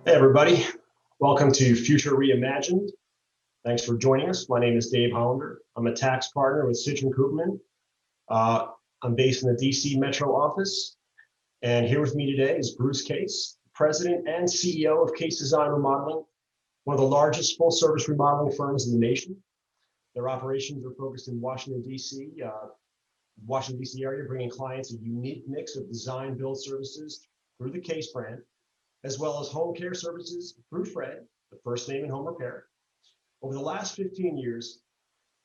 Hey everybody, welcome to Future Reimagined. Thanks for joining us. My name is Dave Hollander. I'm a tax partner with Citron Koopman. I'm based in the DC Metro office, and here with me today is Bruce Case, President and CEO of Case Design Remodeling, one of the largest full-service remodeling firms in the nation. Their operations are focused in Washington, DC area, bringing clients a unique mix of design build services through the Case brand, as well as home care services through Fred, the first name in home repair. Over the last 15 years,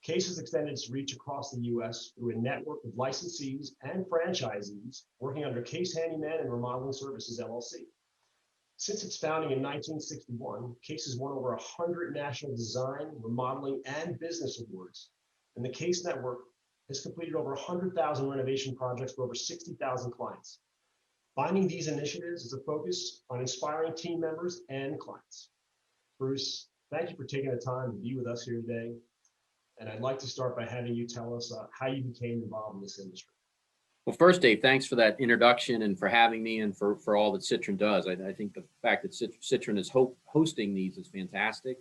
Case has extended its reach across the US through a network of licensees and franchisees working under Case Handyman and Remodeling Services, LLC. Since its founding in 1961, Case has won over 100 national design, remodeling, and business awards. And the Case network has completed over 100,000 renovation projects for over 60,000 clients. Finding these initiatives is a focus on inspiring team members and clients. Bruce, thank you for taking the time to be with us here today. And I'd like to start by having you tell us how you became involved in this industry. Well, first, Dave, thanks for that introduction and for having me and for all that Citron does. I think the fact that Citron is hosting these is fantastic.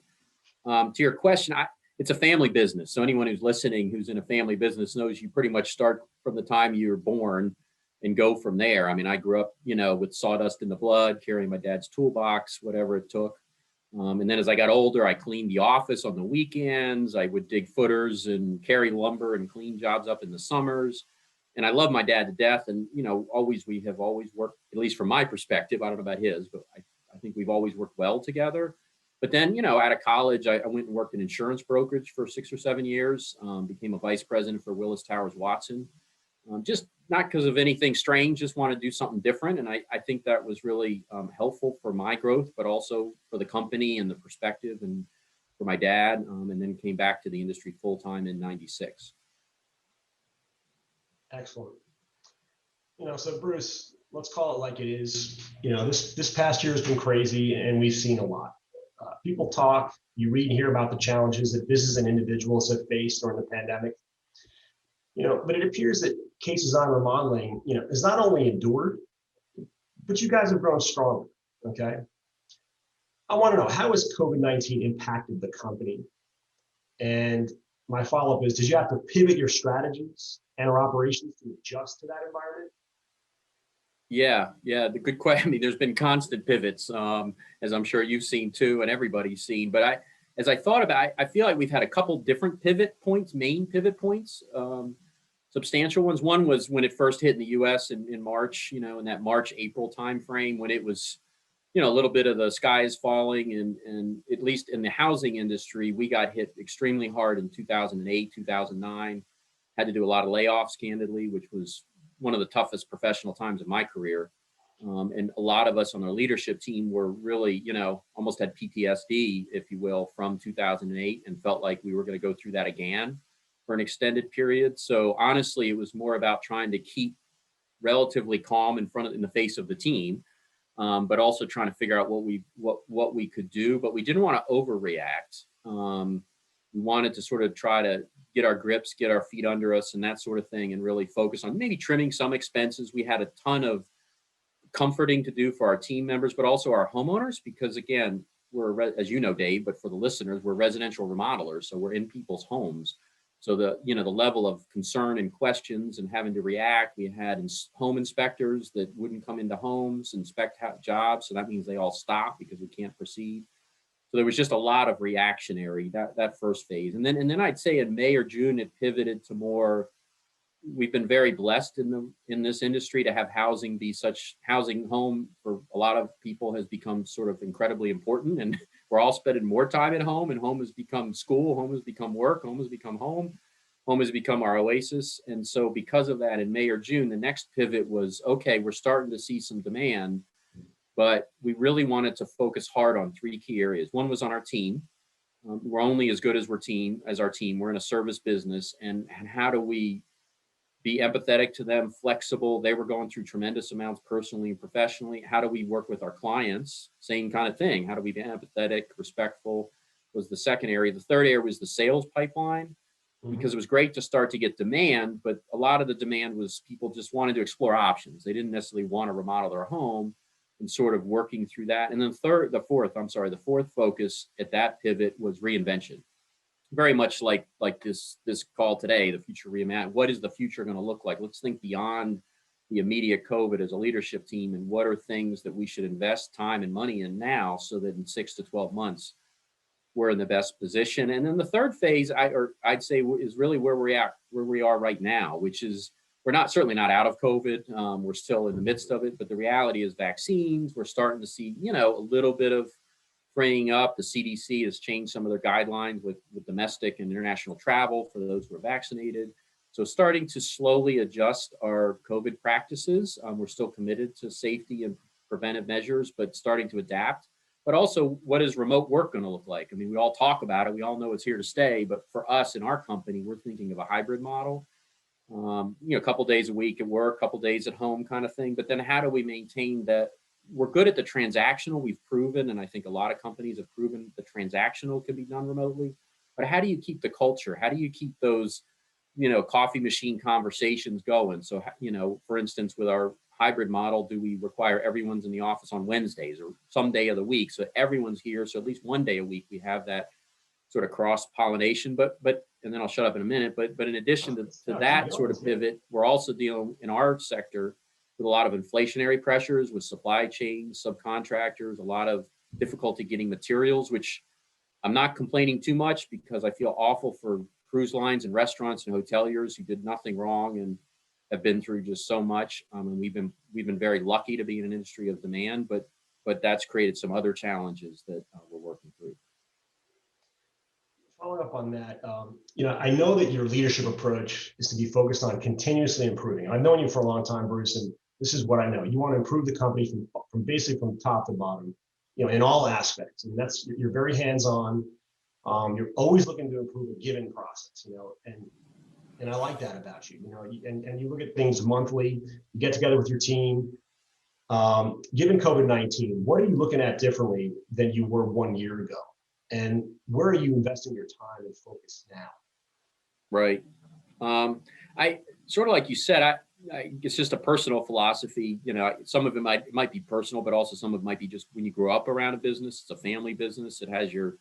To your question, it's a family business. So anyone who's listening who's in a family business knows you pretty much start from the time you were born and go from there. I mean, I grew up, with sawdust in the blood, carrying my dad's toolbox, whatever it took. And then as I got older, I cleaned the office on the weekends. I would dig footers and carry lumber and clean jobs up in the summers. And I love my dad to death. And, we have always worked, at least from my perspective, I don't know about his, but I think we've always worked well together. But then, out of college, I went and worked in insurance brokerage for 6 or 7 years, became a vice president for Willis Towers Watson. Just not because of anything strange, just want to do something different. And I think that was really helpful for my growth, but also for the company and the perspective and for my dad, and then came back to the industry full time in '96. Excellent. So Bruce, let's call it like it is. This past year has been crazy and we've seen a lot. People talk, you read and hear about the challenges that business and individuals have faced during the pandemic. But it appears that Case Design Remodeling, has not only endured, but you guys have grown stronger, okay? I want to know, how has COVID-19 impacted the company? And my follow-up is, did you have to pivot your strategies and our operations to adjust to that environment? Yeah, the good question. I mean, there's been constant pivots, as I'm sure you've seen too, and everybody's seen. But as I thought about it, I feel like we've had a couple different main pivot points, substantial ones. One was when it first hit in the US in March, in that March-April timeframe, when it was, a little bit of the sky is falling, and at least in the housing industry, we got hit extremely hard in 2008, 2009, had to do a lot of layoffs, candidly, which was one of the toughest professional times of my career. And a lot of us on our leadership team were really, almost had PTSD, if you will, from 2008, and felt like we were going to go through that again for an extended period. So honestly, it was more about trying to keep relatively calm in the face of the team, but also trying to figure out what we could do. But we didn't want to overreact. We wanted to sort of try to get our grips, get our feet under us, and that sort of thing, and really focus on maybe trimming some expenses. We had a ton of comforting to do for our team members, but also our homeowners, because again, we're, as you know, Dave, but for the listeners, we're residential remodelers, so we're in people's homes. So the level of concern and questions and having to react, we had home inspectors that wouldn't come into homes, inspect jobs, so that means they all stop because we can't proceed. So there was just a lot of reactionary that first phase, and then I'd say in May or June it pivoted to more. We've been very blessed in this industry to have housing be such. Housing home for a lot of people has become sort of incredibly important, and we're all spending more time at home, and home has become school, home has become work, home has become home has become our oasis. And so because of that, in May or June, the next pivot was, okay, we're starting to see some demand, but we really wanted to focus hard on 3 key areas. One was on our team. We're only as good as our team. We're in a service business, and how do we be empathetic to them, flexible? They were going through tremendous amounts personally and professionally. How do we work with our clients? Same kind of thing. How do we be empathetic, respectful was the second area. The third area was the sales pipeline, because it was great to start to get demand, but a lot of the demand was people just wanted to explore options. They didn't necessarily want to remodel their home. and sort of working through that. And then the fourth focus at that pivot was reinvention. Very much like this call today, the future reimagined. What is the future going to look like? Let's think beyond the immediate COVID as a leadership team, and what are things that we should invest time and money in now, so that in 6 to 12 months we're in the best position. And then the third phase, I'd say, is really where we are right now, which is we're certainly not out of COVID. We're still in the midst of it, but the reality is vaccines. We're starting to see, a little bit of freeing up. The CDC has changed some of their guidelines with domestic and international travel for those who are vaccinated. So starting to slowly adjust our COVID practices. We're still committed to safety and preventive measures, but starting to adapt. But also, what is remote work going to look like? I mean, we all talk about it. We all know it's here to stay. But for us in our company, we're thinking of a hybrid model. A couple days a week at work, a couple days at home kind of thing. But then how do we maintain that? We're good at the transactional. We've proven, and I think a lot of companies have proven, the transactional can be done remotely. But how do you keep the culture? How do you keep those, coffee machine conversations going? So, for instance, with our hybrid model, do we require everyone's in the office on Wednesdays or some day of the week, so everyone's here? So at least one day a week we have that sort of cross pollination. But and then I'll shut up in a minute. But in addition to that sort of pivot, we're also dealing in our sector with a lot of inflationary pressures with supply chains, subcontractors, a lot of difficulty getting materials, which I'm not complaining too much, because I feel awful for cruise lines and restaurants and hoteliers who did nothing wrong and have been through just so much. And we've been very lucky to be in an industry of demand, but that's created some other challenges that we're working through. Following up on that, I know that your leadership approach is to be focused on continuously improving. I've known you for a long time, Bruce, and this is what I know. You want to improve the company from basically from top to bottom, in all aspects. And you're very hands-on. You're always looking to improve a given process, and I like that about you. And you look at things monthly. You get together with your team. Given COVID-19, what are you looking at differently than you were 1 year ago? And where are you investing your time and focus now? Right. I sort of like you said, it's just a personal philosophy. Some of it might be personal, but also some of it might be just when you grow up around a business. It's a family business. It has your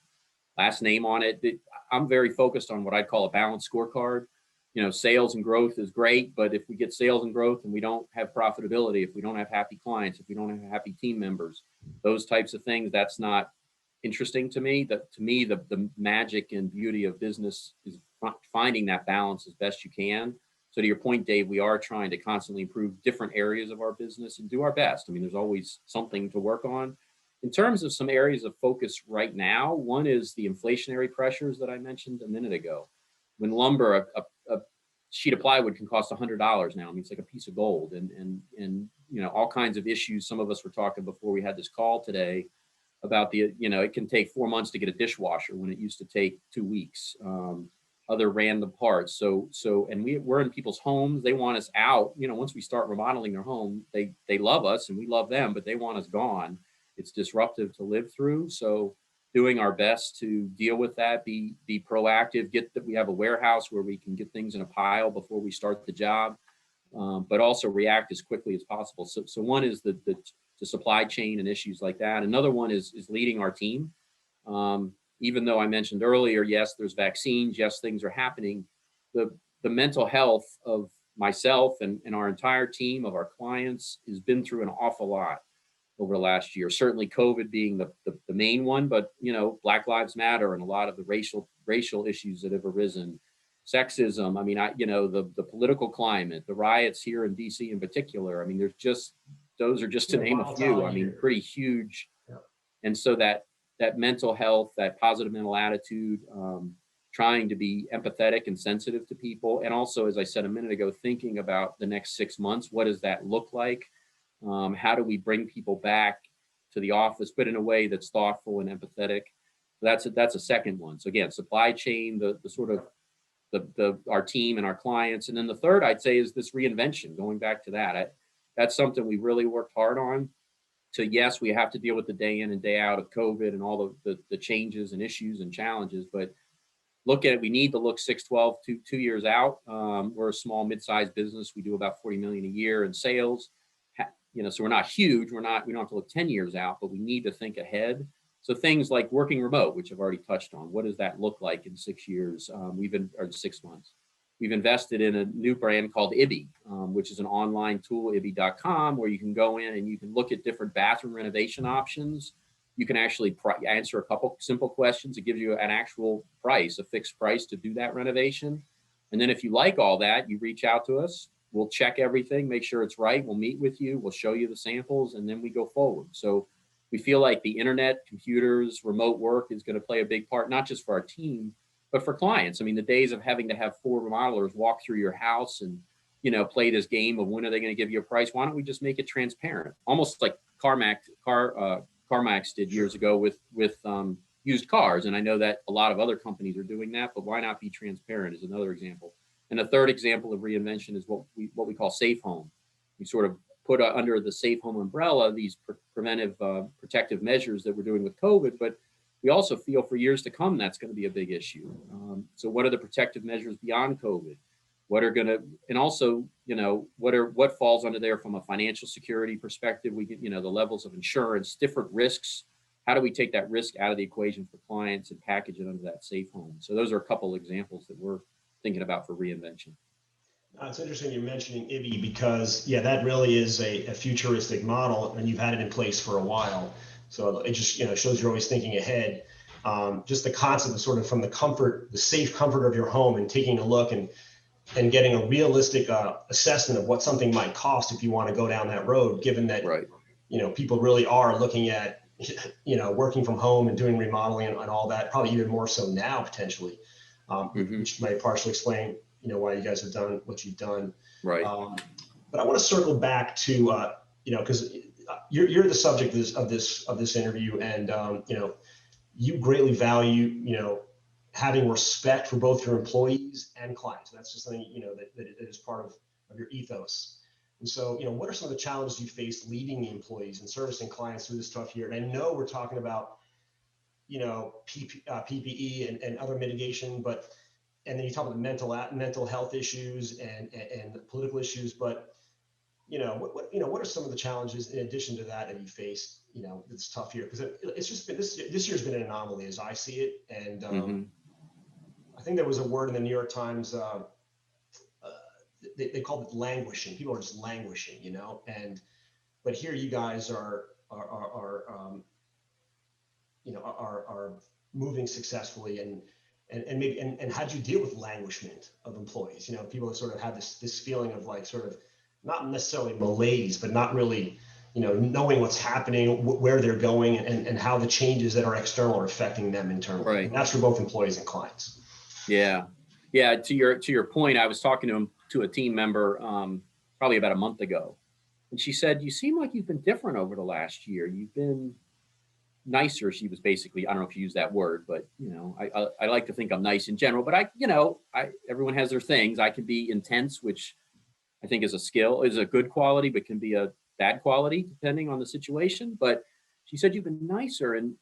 last name on it. I'm very focused on what I'd call a balanced scorecard. Sales and growth is great, but if we get sales and growth and we don't have profitability, if we don't have happy clients, if we don't have happy team members, those types of things, that's not interesting to me. The magic and beauty of business is finding that balance as best you can. So to your point, Dave, we are trying to constantly improve different areas of our business and do our best. I mean, there's always something to work on. In terms of some areas of focus right now, one is the inflationary pressures that I mentioned a minute ago. When lumber, a sheet of plywood can cost $100 now. I mean, it's like a piece of gold, and all kinds of issues. Some of us were talking before we had this call today about it can take 4 months to get a dishwasher when it used to take 2 weeks. Other random parts. And we're in people's homes. They want us out. Once we start remodeling their home, they love us and we love them, but they want us gone. It's disruptive to live through. So doing our best to deal with that, be proactive, we have a warehouse where we can get things in a pile before we start the job, but also react as quickly as possible. So one is the supply chain and issues like that. Another one is leading our team. Even though I mentioned earlier, yes, there's vaccines, yes, things are happening. The mental health of myself and our entire team, of our clients, has been through an awful lot over the last year. Certainly COVID being the main one, but Black Lives Matter and a lot of the racial issues that have arisen, sexism. I mean, the political climate, the riots here in DC in particular. I mean, those are just to name a few. I mean, pretty huge. Yeah. And so that mental health, that positive mental attitude, trying to be empathetic and sensitive to people. And also, as I said a minute ago, thinking about the next 6 months, what does that look like? How do we bring people back to the office, but in a way that's thoughtful and empathetic? That's a second one. So again, supply chain, the sort of our team and our clients. And then the third, I'd say, is this reinvention. Going back to that, that's something we really worked hard on. So yes, we have to deal with the day in and day out of COVID and all the changes and issues and challenges, but we need to look 6, 12 to 2 years out. We're a small, mid-sized business. We do about 40 million a year in sales. so we're not huge. We don't have to look 10 years out, but we need to think ahead. So things like working remote, which I've already touched on, what does that look like in 6 years? Or 6 months. We've invested in a new brand called IBI, which is an online tool, ibi.com, where you can go in and you can look at different bathroom renovation options. You can actually answer a couple simple questions. It gives you an actual price, a fixed price to do that renovation. And then if you like all that, you reach out to us. We'll check everything, make sure it's right. We'll meet with you. We'll show you the samples, and then we go forward. So we feel like the internet, computers, remote work is going to play a big part, not just for our team, but for clients. I mean, the days of having to have 4 remodelers walk through your house and, play this game of when are they going to give you a price? Why don't we just make it transparent? Almost like CarMax did years ago with used cars. And I know that a lot of other companies are doing that, but why not be transparent is another example. And a third example of reinvention is what we call safe home. We sort of put under the safe home umbrella these preventive protective measures that we're doing with COVID, but we also feel for years to come that's going to be a big issue. So what are the protective measures beyond COVID? What are going to, and also, what falls under there from a financial security perspective? We get, the levels of insurance, different risks. How do we take that risk out of the equation for clients and package it under that safe home? So those are a couple examples that we're thinking about for reinvention. It's interesting you're mentioning IBI because, that really is a futuristic model, and you've had it in place for a while. So it just shows you're always thinking ahead. Just the concept of sort of from the safe comfort of your home and taking a look and getting a realistic assessment of what something might cost if you want to go down that road, given that, right, people really are looking at, working from home and doing remodeling and all that, probably even more so now potentially, which might partially explain, why you guys have done what you've done. right. But I want to circle back to, because you're the subject of this interview, and you greatly value, having respect for both your employees and clients. That's just something that is part of your ethos. And so, what are some of the challenges you face leading the employees and servicing clients through this tough year? And I know we're talking about, PPE and other mitigation, and then you talk about mental health issues and political issues, but what are some of the challenges in addition to that you face, this tough year? Because it's just been this year's been an anomaly as I see it, and I think there was a word in the New York Times. They called it languishing. People are just languishing, but here you guys are moving successfully, and maybe and how do you deal with languishment of employees? People sort of have this feeling of like sort of not necessarily malaise, but not really knowing what's happening, where they're going, and how the changes that are external are affecting them internally. Right. And that's for both employees and clients. Yeah. To your point, I was talking to a team member probably about a month ago, and she said, "You seem like you've been different over the last year. You've been nicer." She was basically, I don't know if you use that word, but I like to think I'm nice in general. But everyone has their things. I can be intense, which I think is a good quality, but can be a bad quality depending on the situation. But she said, "You've been nicer." And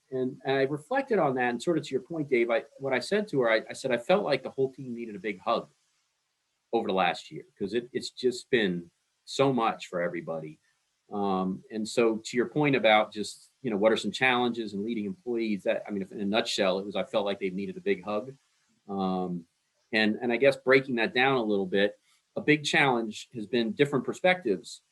I reflected on that, and sort of to your point, Dave, what I said to her, I said, I felt like the whole team needed a big hug over the last year, because it's just been so much for everybody. And so to your point about just, what are some challenges in leading employees, that, I mean, if in a nutshell, I felt like they needed a big hug. And I guess breaking that down a little bit, a big challenge has been different perspectives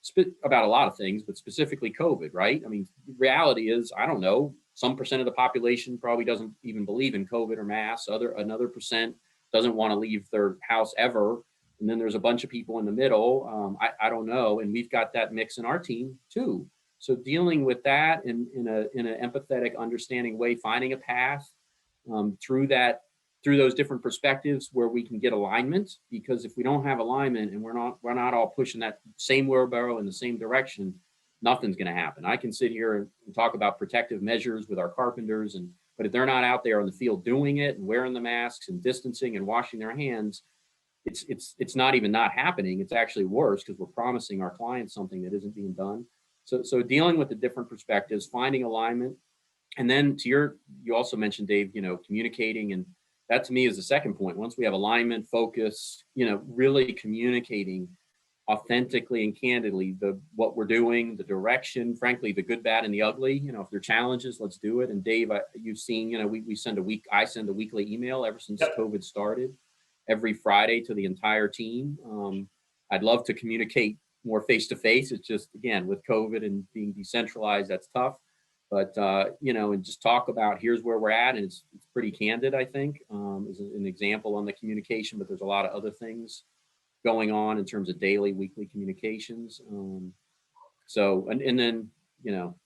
about a lot of things, but specifically COVID, right? I mean, the reality is, I don't know, some percent of the population probably doesn't even believe in COVID or masks. Another percent doesn't want to leave their house ever. And then there's a bunch of people in the middle. I don't know. And we've got that mix in our team too. So dealing with that in an empathetic, understanding way, finding a path through those different perspectives where we can get alignment, because if we don't have alignment and we're not all pushing that same wheelbarrow in the same direction, nothing's going to happen. I can sit here and talk about protective measures with our carpenters, but if they're not out there on the field doing it and wearing the masks and distancing and washing their hands, it's not even not happening. It's actually worse, because we're promising our clients something that isn't being done. So dealing with the different perspectives, finding alignment, and then you also mentioned, Dave, communicating, and that to me is the second point. Once we have alignment, focus, really communicating authentically and candidly what we're doing, the direction, frankly, the good, bad, and the ugly. You know, if there are challenges, let's do it. And Dave, you've seen, you know, I send a weekly email ever since COVID started, every Friday to the entire team. I'd love to communicate more face to face. It's just, again, with COVID and being decentralized, that's tough. But you know, and just talk about here's where we're at, and it's pretty candid, I think, as an example on the communication. But there's a lot of other things going on in terms of daily, weekly communications. So, and then, you know,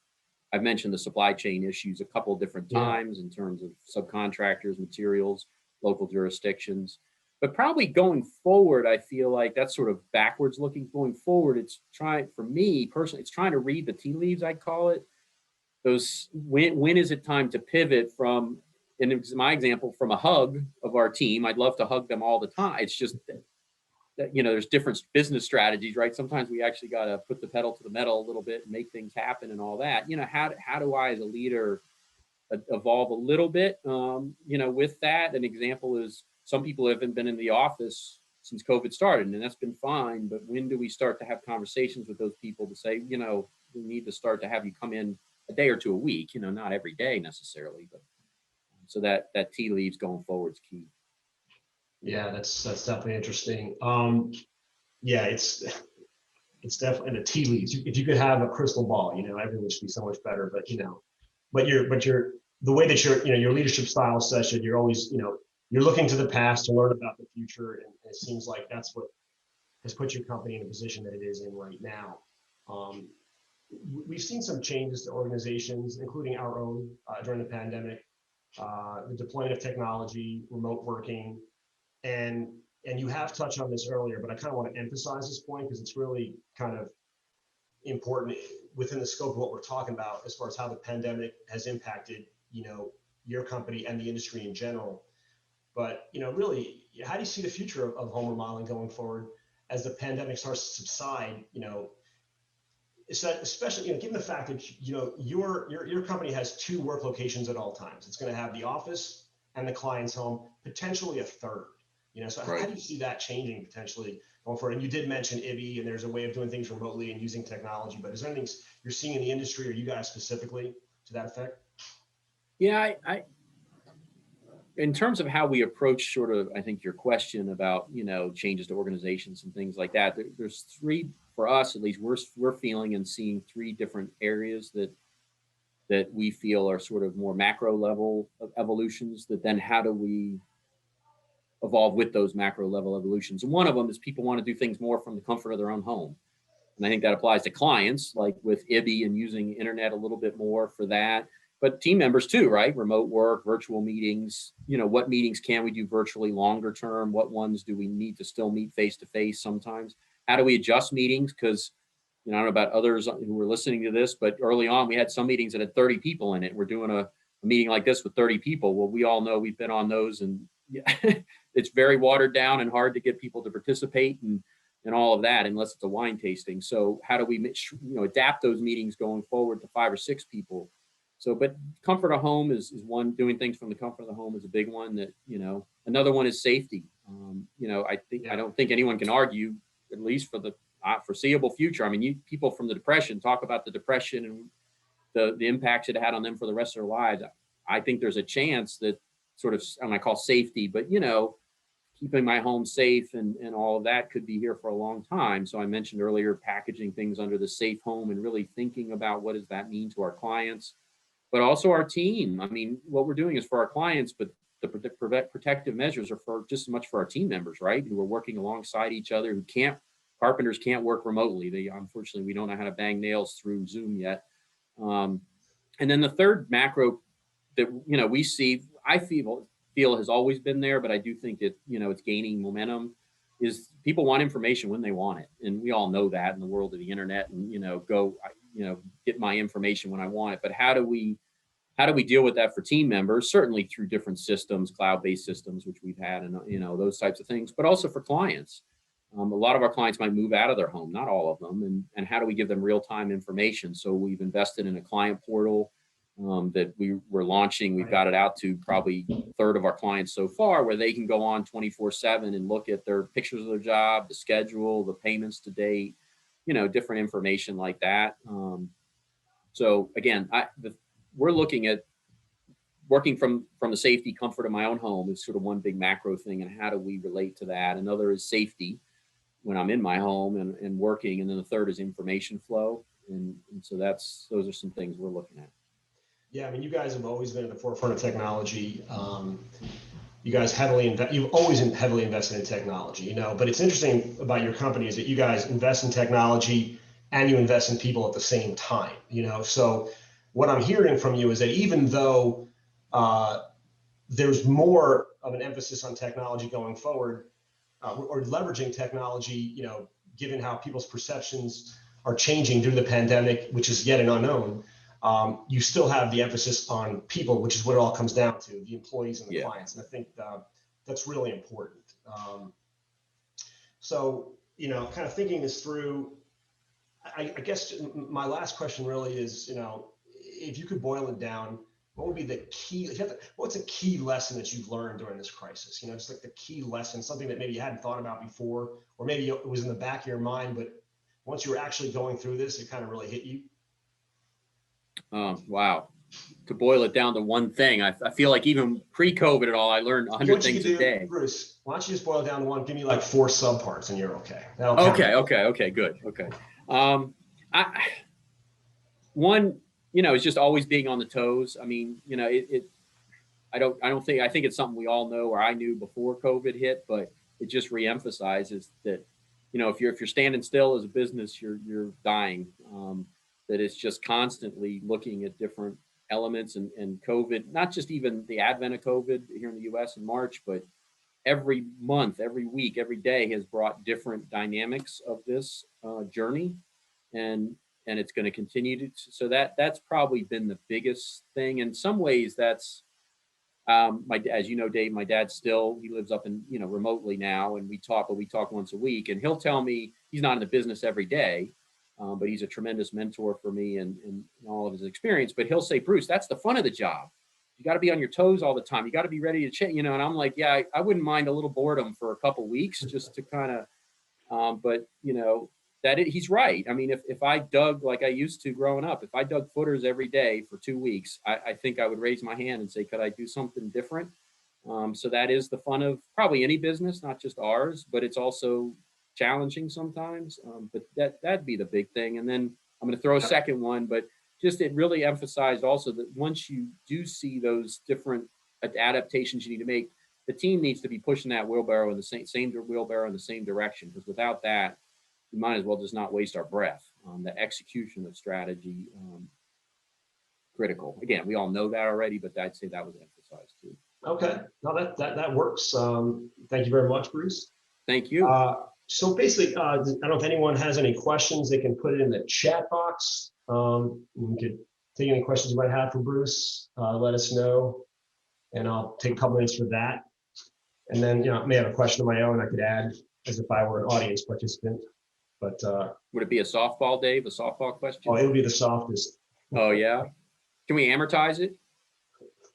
I've mentioned the supply chain issues a couple of different times in terms of subcontractors, materials, local jurisdictions. But probably going forward, I feel like that's sort of backwards looking. Going forward, it's trying, for me personally, it's trying to read the tea leaves, I call it. Those, when is it time to pivot from, and it's my example, from a hug of our team. I'd love to hug them all the time. It's just that, you know, there's different business strategies, right? Sometimes we actually got to put the pedal to the metal a little bit and make things happen and all that. You know, how do I as a leader evolve a little bit, you know, with that? An example is some people haven't been in the office since COVID started, and that's been fine. But when do we start to have conversations with those people to say, you know, we need to start to have you come in a day or two a week, you know, not every day necessarily, but so that tea leaves going forward is key. Yeah, that's definitely interesting. Yeah, it's definitely the tea leaves. If you could have a crystal ball, you know, everything would be so much better. But you know, but the way that your leadership style is such that you're always, you know, you're looking to the past to learn about the future, and it seems like that's what has put your company in the position that it is in right now. We've seen some changes to organizations, including our own, during the pandemic, the deployment of technology, remote working, and you have touched on this earlier, but I kind of want to emphasize this point because it's really kind of important within the scope of what we're talking about as far as how the pandemic has impacted, you know, your company and the industry in general. But, you know, really, how do you see the future of home remodeling going forward as the pandemic starts to subside? You know, especially, you know, given the fact that, you know, your company has two work locations at all times. It's going to have the office and the client's home, potentially a third. You know, so how do you see that changing potentially going forward? And you did mention IBI, and there's a way of doing things remotely and using technology. But is there anything you're seeing in the industry, or you guys specifically, to that effect? Yeah, I in terms of how we approach sort of, I think your question about, you know, changes to organizations and things like that, there's three, for us at least, we're feeling and seeing three different areas that we feel are sort of more macro level of evolutions, that then how do we evolve with those macro level evolutions? And one of them is people want to do things more from the comfort of their own home. And I think that applies to clients, like with IBI and using internet a little bit more for that, but team members too, right? Remote work, virtual meetings, you know, what meetings can we do virtually longer term? What ones do we need to still meet face to face sometimes? How do we adjust meetings? Because, you know, I don't know about others who were listening to this, but early on we had some meetings that had 30 people in it. We're doing a meeting like this with 30 people. Well, we all know we've been on those, and yeah, it's very watered down and hard to get people to participate and all of that, unless it's a wine tasting. So how do we, you know, adapt those meetings going forward to 5 or 6 people? So, but comfort of home is one. Doing things from the comfort of the home is a big one. That, you know, another one is safety. You know, I don't think anyone can argue, at least for the foreseeable future. I mean, people from the Depression talk about the Depression and the impacts it had on them for the rest of their lives. I think there's a chance that sort of, and I call safety, but, you know, keeping my home safe and all of that could be here for a long time. So I mentioned earlier, packaging things under the safe home and really thinking about what does that mean to our clients, but also our team. I mean, what we're doing is for our clients, but the protective measures are for just as much for our team members, right? Who are working alongside each other, carpenters can't work remotely. Unfortunately, we don't know how to bang nails through Zoom yet. And then the third macro that, you know, we see, I feel has always been there, but I do think it, you know, it's gaining momentum, is people want information when they want it. And we all know that in the world of the internet, and, you know, get my information when I want it. But how do we deal with that for team members? Certainly through different systems, cloud-based systems, which we've had, and, you know, those types of things, but also for clients. A lot of our clients might move out of their home, not all of them. And how do we give them real-time information? So we've invested in a client portal that we were launching. We've got it out to probably a third of our clients so far, where they can go on 24/7 and look at their pictures of their job, the schedule, the payments to date, different information like that. So again, we're looking at working from the safety comfort of my own home is sort of one big macro thing, and how do we relate to that? Another is safety when I'm in my home and working, and then the third is information flow, and so those are some things we're looking at. Yeah, I mean, you guys have always been at the forefront of technology. You guys you've always heavily invested in technology, but it's interesting about your company is that you guys invest in technology and you invest in people at the same time, so what I'm hearing from you is that even though there's more of an emphasis on technology going forward, or leveraging technology, given how people's perceptions are changing due to the pandemic, which is yet an unknown, you still have the emphasis on people, which is what it all comes down to, the employees and the clients. And I think that's really important. So, kind of thinking this through, I guess my last question really is, if you could boil it down, what would be the key? What's a key lesson that you've learned during this crisis? Just like the key lesson, something that maybe you hadn't thought about before, or maybe it was in the back of your mind, but once you were actually going through this, it kind of really hit you. Wow. To boil it down to one thing, I feel like even pre-COVID and all, I learned 100 things a day. Bruce, why don't you just boil it down to one? Give me like 4 subparts and you're okay. Okay, good. Okay. One, it's just always being on the toes. I mean, I think it's something we all know, or I knew before COVID hit, but it just reemphasizes that, if you're standing still as a business, you're dying. That it's just constantly looking at different elements, and COVID, not just even the advent of COVID here in the US in March, but every month, every week, every day has brought different dynamics of this journey, and it's going to continue to. So that's probably been the biggest thing. In some ways, that's as you know, Dave, my dad he lives up in remotely now, and we talk once a week, and he'll tell me he's not in the business every day. But he's a tremendous mentor for me and all of his experience. But he'll say, Bruce, that's the fun of the job. You got to be on your toes all the time. You got to be ready to change, and I'm like, yeah, I wouldn't mind a little boredom for a couple of weeks just to kind of, but he's right. I mean, if I dug like I used to growing up, if I dug footers every day for 2 weeks, I think I would raise my hand and say, could I do something different? So that is the fun of probably any business, not just ours, but it's also challenging sometimes, but that'd be the big thing. And then I'm going to throw a second one, but just it really emphasized also that once you do see those different adaptations you need to make, the team needs to be pushing that wheelbarrow in the same wheelbarrow in the same direction, because without that, we might as well just not waste our breath. The execution of strategy, critical. Again, we all know that already, but I'd say that was emphasized too. Okay, no, that works. Thank you very much, Bruce. Thank you. So basically, I don't know if anyone has any questions, they can put it in the chat box. We could take any questions you might have for Bruce, let us know, and I'll take a couple minutes for that. And then, I may have a question of my own I could add as if I were an audience participant. But would it be a softball, Dave? A softball question? Oh, it'll be the softest. Oh, yeah. Can we amortize it?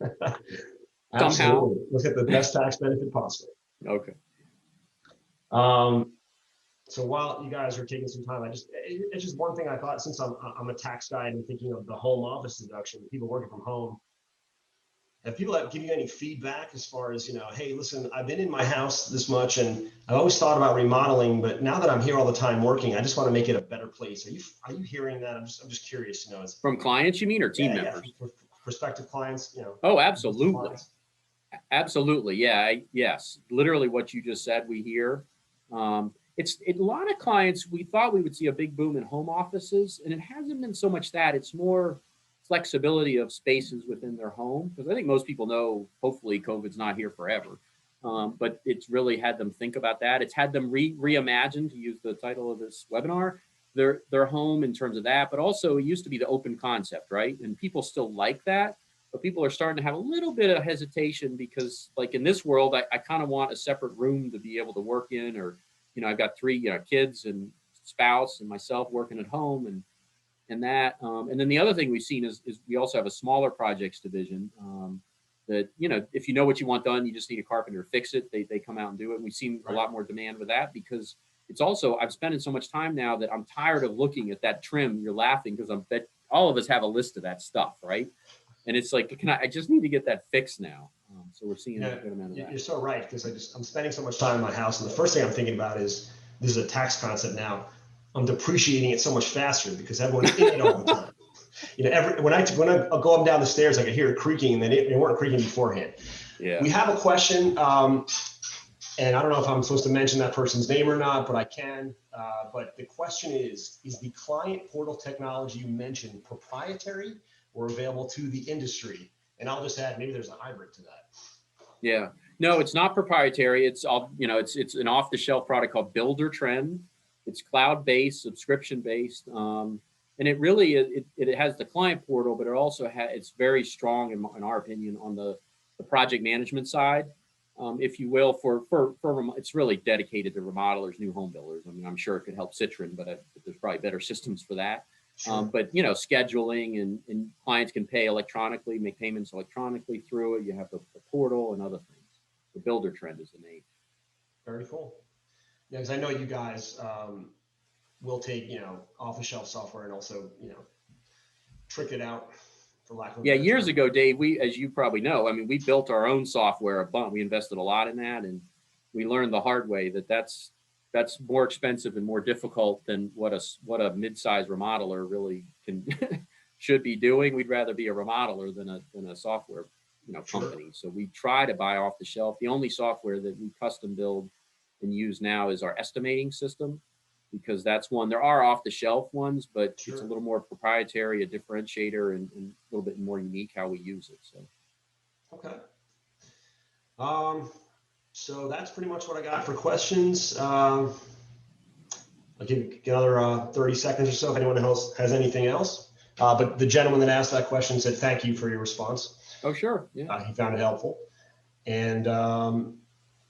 Absolutely. Somehow. Let's get the best tax benefit possible. Okay. So while you guys are taking some time, it's just one thing I thought, since I'm a tax guy and thinking of the home office deduction, people working from home. Have people give you any feedback as far as, hey, listen, I've been in my house this much and I've always thought about remodeling, but now that I'm here all the time working, I just want to make it a better place. Are you hearing that? I'm just curious, From clients, you mean, or team members? Yeah, prospective clients, Oh, absolutely. Absolutely. Yeah. Yes. Literally what you just said, we hear. It's a lot of clients, we thought we would see a big boom in home offices, and it hasn't been so much that. It's more flexibility of spaces within their home, because I think most people know, hopefully COVID's not here forever, but it's really had them think about that. It's had them reimagine, to use the title of this webinar, their home in terms of that, but also it used to be the open concept, right? And people still like that, but people are starting to have a little bit of hesitation because, like in this world, I kind of want a separate room to be able to work in, or I've got 3 kids and spouse and myself working at home, and and that, and then the other thing we've seen is we also have a smaller projects division, that, you know, if you know what you want done, you just need a carpenter to fix it. They come out and do it. And we've seen a lot more demand with that, because it's also, I'm spending so much time now that I'm tired of looking at that trim. You're laughing because I'm bet all of us have a list of that stuff, right? And it's like, I just need to get that fixed now. So we're seeing a good amount of that. You're so right, because I'm spending so much time in my house, and the first thing I'm thinking about is, this is a tax concept now, I'm depreciating it so much faster because everyone's in it all the time. You know, when I go up and down the stairs, I can hear it creaking, and then they weren't creaking beforehand. Yeah. We have a question, and I don't know if I'm supposed to mention that person's name or not, but I can. But the question is the client portal technology you mentioned proprietary or available to the industry? And I'll just add, maybe there's a hybrid to that. Yeah, no, it's not proprietary. It's all, you know, it's an off-the-shelf product called Builder Trend. It's cloud-based, subscription-based, and it really it has the client portal, but it also it's very strong in our opinion on the project management side, if you will. For it's really dedicated to remodelers, new home builders. I mean, I'm sure it could help Citron, but there's probably better systems for that. Sure. But you know, scheduling and clients can pay electronically, make payments electronically through it. You have the portal and other things. The Builder Trend is the name. Very cool. Yeah, because I know you guys will take, you know, off-the-shelf software and also, you know, trick it out, for lack of a better years term. ago, Dave, we, as you probably know, I mean, we built our own software a bunch. We invested a lot in that, and we learned the hard way that that's more expensive and more difficult than what a mid-sized remodeler really can should be doing. We'd rather be a remodeler than a software, you know, company. Sure. So we try to buy off the shelf. The only software that we custom build and use now is our estimating system, because that's one. There are off the shelf ones, but sure, it's a little more proprietary, a differentiator, and a little bit more unique how we use it. So okay. So that's pretty much what I got for questions. I'll give another 30 seconds or so if anyone else has anything else. But the gentleman that asked that question said, thank you for your response. Oh, sure. Yeah. He found it helpful. And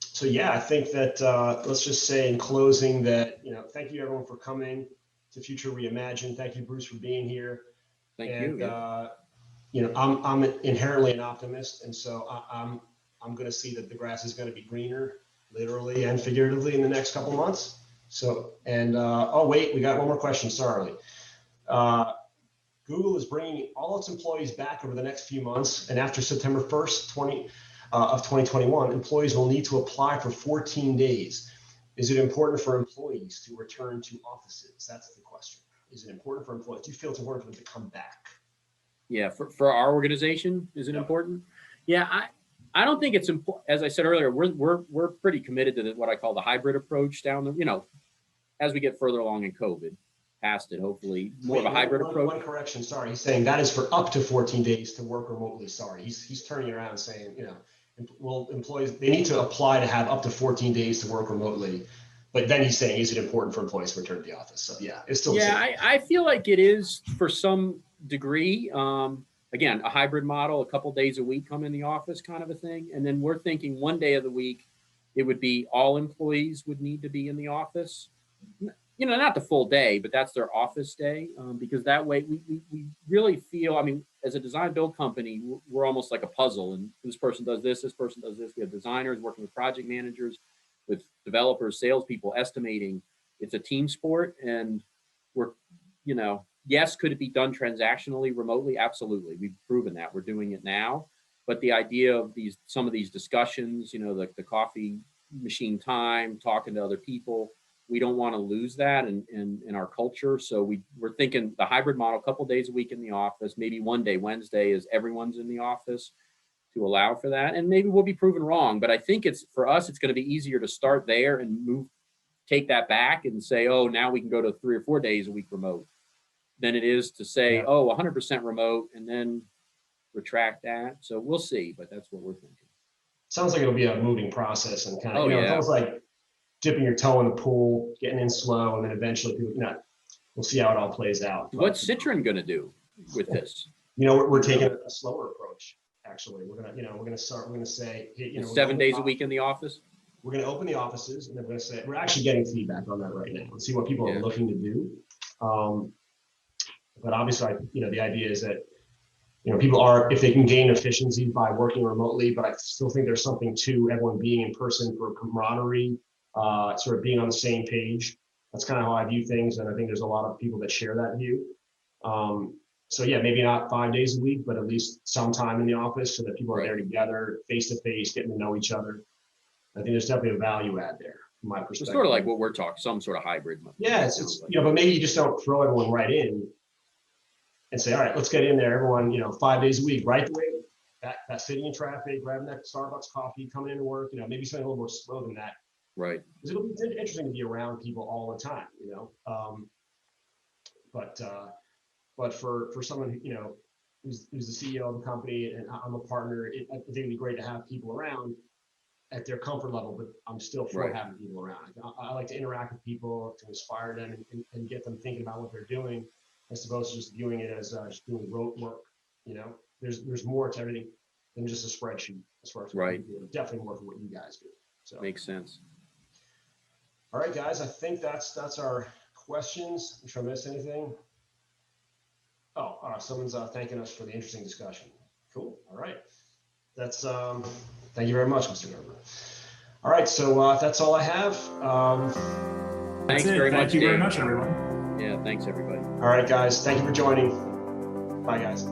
so, yeah, I think that let's just say in closing that, you know, thank you everyone for coming to Future Reimagined. Thank you, Bruce, for being here. Thank you. Yeah. You know, I'm inherently an optimist, and so I'm going to see that the grass is going to be greener, literally and figuratively, in the next couple months. So, and oh wait, we got one more question. Sorry. Google is bringing all its employees back over the next few months, and after September 1st, of 2021, employees will need to apply for 14 days. Is it important for employees to return to offices? That's the question. Is it important for employees? Do you feel it's important for them to come back? Yeah, for our organization, is it important? Yeah, I don't think it's important. As I said earlier, we're pretty committed to what I call the hybrid approach down the, you know, as we get further along in COVID, past it, hopefully more of a hybrid approach. One correction, sorry. He's saying that is for up to 14 days to work remotely. Sorry, he's turning it around and saying, you know, well, employees, they need to apply to have up to 14 days to work remotely. But then he's saying, is it important for employees to return to the office? So yeah, it's still. Yeah, I feel like it is for some degree. Again, a hybrid model, a couple days a week come in the office kind of a thing. And then we're thinking one day of the week, it would be all employees would need to be in the office. You know, not the full day, but that's their office day, because that way we really feel, I mean, as a design build company, we're almost like a puzzle, and this person does this person does this. We have designers working with project managers, with developers, salespeople, estimating. It's a team sport, and we're, you know, yes, could it be done transactionally remotely? Absolutely. We've proven that. We're doing it now. But the idea of some of these discussions, you know, the coffee machine time, talking to other people, we don't want to lose that in our culture. So we're thinking the hybrid model, a couple days a week in the office, maybe one day, Wednesday, is everyone's in the office, to allow for that. And maybe we'll be proven wrong, but I think for us, it's going to be easier to start there and take that back and say, oh, now we can go to 3 or 4 days a week remote, than it is to say, yeah, oh, 100% remote, and then retract that. So we'll see, but that's what we're thinking. Sounds like it'll be a moving process, and kind of, yeah, it's almost like dipping your toe in the pool, getting in slow, and then eventually people, we'll see how it all plays out. What's Citron going to do with this? You know, we're taking a slower approach. Actually, we're gonna say, you know, 7 days a week in the office. We're gonna open the offices, and then we're gonna say, we're actually getting feedback on that right now and see what people are looking to do. A But obviously, the idea is that, people are, if they can gain efficiency by working remotely, but I still think there's something to everyone being in person for camaraderie, sort of being on the same page. That's kind of how I view things. And I think there's a lot of people that share that view. So yeah, maybe not 5 days a week, but at least some time in the office so that people are there together, face to face, getting to know each other. I think there's definitely a value add there from my perspective. It's sort of like what we're talking, some sort of hybrid. Yeah, it's but maybe you just don't throw everyone right in and say, all right, let's get in there, everyone, 5 days a week, right away. That sitting in traffic, grabbing that Starbucks coffee, coming into work, maybe something a little more slow than that. Right. Because it'll be interesting to be around people all the time, But for someone who's the CEO of the company and I'm a partner, I think it'd be great to have people around at their comfort level, but I'm still for having people around. I like to interact with people, to inspire them and get them thinking about what they're doing, as opposed to just viewing it as just doing rote work. There's more to everything than just a spreadsheet as far as what we do. Definitely more for what you guys do. So makes sense. All right, guys, I think that's our questions. Did I miss anything? Oh, someone's thanking us for the interesting discussion. Cool. All right. That's thank you very much, Mr. Gerber. All right, so that's all I have. Thanks very much. Thank you very much, everyone. Yeah, thanks everybody. All right, guys. Thank you for joining. Bye, guys.